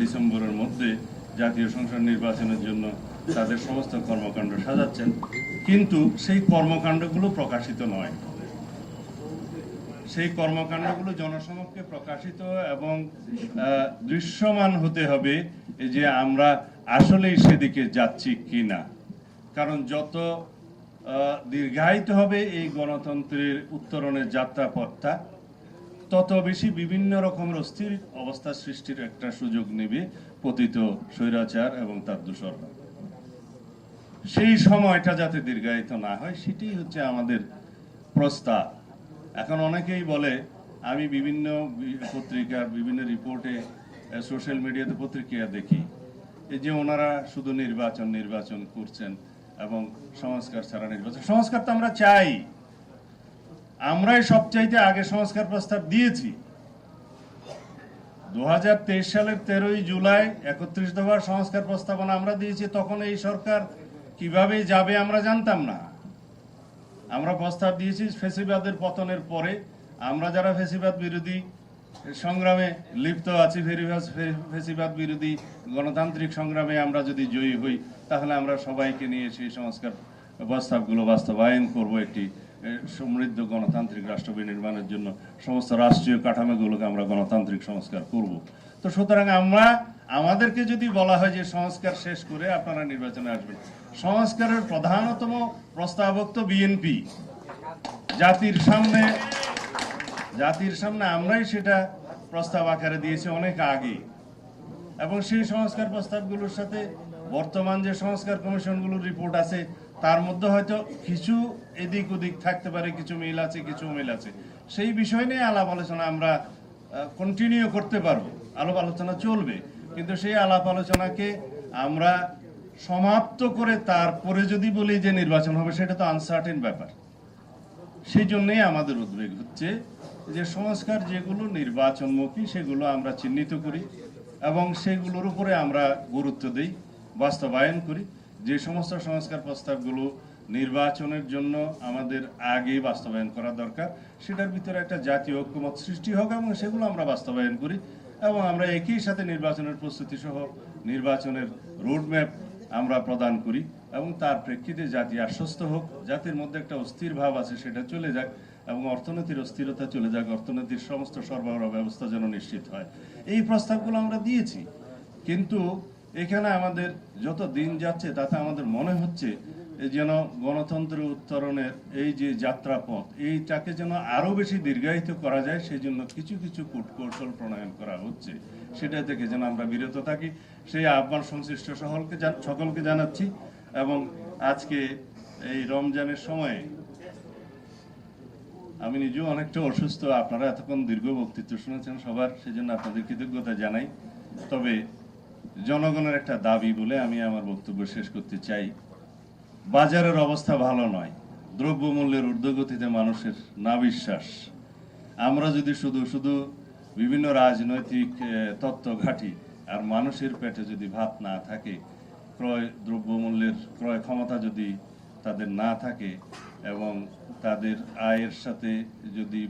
ডিসেম্বরের মধ্যে জাতীয় সংসদ নির্বাচনের জন্য তাদের সমস্ত কর্মকাণ্ড সাজাচ্ছেন, কিন্তু সেই কর্মকাণ্ডগুলো প্রকাশিত নয়। সেই কর্মকাণ্ডগুলো জনসমক্ষে প্রকাশিত এবং দৃশ্যমান হতে হবে যে আমরা আসলেই সেদিকে যাচ্ছি কিনা। কারণ যত দীর্ঘায়িত হবে এই গণতন্ত্রের উত্তরণের যাত্রাপথটা, তত বেশি বিভিন্ন রকমের অস্থির অবস্থা সৃষ্টির একটা সুযোগ নেবে পতিত স্বৈরাচার এবং তার দূষররা। সেই সময়টা যাতে দীর্ঘায়িত না হয় সেটাই হচ্ছে আমাদের প্রস্তাব। এখন অনেকেই বলে, আমি বিভিন্ন পত্রিকার বিভিন্ন রিপোর্টে সোশ্যাল মিডিয়াতে পত্রিকা দেখি এই যে ওনারা শুধু নির্বাচন করছেন এবং সংস্কার ছাড়া নির্বাচন। সংস্কার তো আমরা চাই, আমরাই সবচাইতে আগে সংস্কার প্রস্তাব দিয়েছি। 2023 সালের 13ই জুলাই 31 দফার সংস্কার প্রস্তাবনা আমরা দিয়েছি। তখন এই সরকার কিভাবে যাবে আমরা জানতাম না। আমরা প্রস্তাব দিয়েছি ফ্যাসিবাদের পতনের পরে আমরা যারা ফ্যাসিবাদ বিরোধী সংগ্রামে লিপ্ত আছি, ফ্যাসিবাদ বিরোধী গণতান্ত্রিক সংগ্রামে আমরা যদি জয়ী হই, তাহলে আমরা সবাইকে নিয়ে সেই সংস্কার প্রস্তাবগুলো বাস্তবায়ন করব। একটি সমৃদ্ধ গণতান্ত্রিক রাষ্ট্র বিনির্মাণের জন্য সমস্ত রাষ্ট্রীয় কাঠামোগুলোকে আমরা গণতান্ত্রিক সংস্কার করব। তো সুতরাং আমাদেরকে যদি বলা হয় যে সংস্কার শেষ করে আপনারা নির্বাচনে আসবেন, সংস্কারের প্রধানতম প্রস্তাবক তো বিএনপি। জাতির সামনে আমরাই সেটা প্রস্তাব আকারে দিয়েছি অনেক আগে, এবং সেই সংস্কার প্রস্তাবগুলোর সাথে বর্তমান যে সংস্কার কমিশনগুলোর রিপোর্ট আছে তার মধ্যে হয়তো কিছু এদিক ওদিক থাকতে পারে, কিছু মিল আছে, কিছু অমিল আছে। সেই বিষয় নিয়ে আলাপ আলোচনা আমরা কন্টিনিউ করতে পারবো, আলাপ আলোচনা চলবে, কিন্তু সেই আলাপ আলোচনাকে আমরা সমাপ্ত করে তারপরে যদি বলি যে নির্বাচন হবে, সেটা তো আনসার্টেন ব্যাপার। সেই জন্যই আমাদের উদ্বেগ হচ্ছে যে সংস্কার যেগুলো নির্বাচনমুখী সেগুলো আমরা চিহ্নিত করি এবং সেগুলোর উপরে আমরা গুরুত্ব দিই, বাস্তবায়ন করি। যে সমস্ত সংস্কার প্রস্তাবগুলো নির্বাচনের জন্য আমাদের আগে বাস্তবায়ন করা দরকার, সেটার ভিতরে একটা জাতীয় ঐক্যমত সৃষ্টি হোক এবং সেগুলো আমরা বাস্তবায়ন করি, এবং আমরা একই সাথে নির্বাচনের প্রস্তুতি সহ নির্বাচনের রোডম্যাপ আমরা প্রদান করি, এবং তার প্রেক্ষিতে জাতি আশ্বস্ত হোক। জাতির মধ্যে একটা অস্থির ভাব আছে সেটা চলে যাক, এবং অর্থনীতির অস্থিরতা চলে যাক, অর্থনীতির সমস্ত সরবরাহ ব্যবস্থা যেন নিশ্চিত হয়। এই প্রস্তাবগুলো আমরা দিয়েছি, কিন্তু এখানে আমাদের যত দিন যাচ্ছে তাতে আমাদের মনে হচ্ছে যেন গণতন্ত্রের উত্তরণের এই যে যাত্রাপথ, এইটাকে যেন আরো বেশি দীর্ঘায়িত করা যায়, সেই জন্য কিছু কিছু কূটকৌশল প্রণয়ন করা হচ্ছে। সেটা থেকে যেন আমরা বিরত থাকি, সেই আহ্বান সংশ্লিষ্ট সকলকে জানাচ্ছি। এবং আজকে এই রমজানের সময়ে আমি নিজেও অনেকটা অসুস্থ, আপনারা এতক্ষণ দীর্ঘ বক্তৃত্ব শুনেছেন সবার, সেজন্য আপনাদের কৃতজ্ঞতা জানাই। তবে জনগণের একটা দাবি বলে আমি আমার বক্তব্য শেষ করতে চাই। বাজারের অবস্থা ভালো নয়, দ্রব্যমূল্যের ঊর্ধ্বগতিতে মানুষের না বিশ্বাস। আমরা যদি শুধু বিভিন্ন রাজনৈতিক তত্ত্ব ঘাঁটি আর মানুষের পেটে যদি ভাত না থাকে, দ্রব্যমূল্যের ক্রয় ক্ষমতা যদি তাদের না থাকে এবং তাদের আয়ের সাথে যদি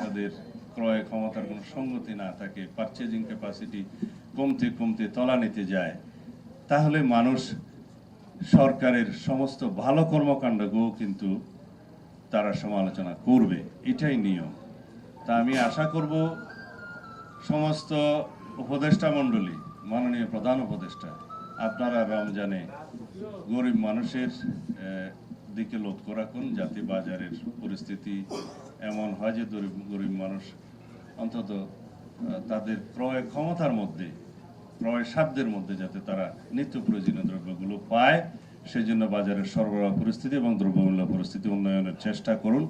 তাদের ক্রয় ক্ষমতার কোনো সঙ্গতি না থাকে, পারচেজিং ক্যাপাসিটি কমতে তলানিতে যায়, তাহলে মানুষ সরকারের সমস্ত ভালো কর্মকাণ্ডকেও কিন্তু তারা সমালোচনা করবে, এটাই নিয়ম। তা আমি আশা করব সমস্ত উপদেষ্টা মণ্ডলী, মাননীয় প্রধান উপদেষ্টা, আপনারা রমজানে গরিব মানুষের দিকে লক্ষ্য রাখুন, যাতে বাজারের পরিস্থিতি এমন হয় যে গরিব মানুষ অন্তত তাদের ক্রয় ক্ষমতার মধ্যে, ক্রয় সাধ্যের মধ্যে যাতে তারা নিত্য প্রয়োজনীয় দ্রব্যগুলো পায়, সেজন্য বাজারের সরবরাহ পরিস্থিতি এবং দ্রব্যমূল্য পরিস্থিতি উন্নয়নের চেষ্টা করুন।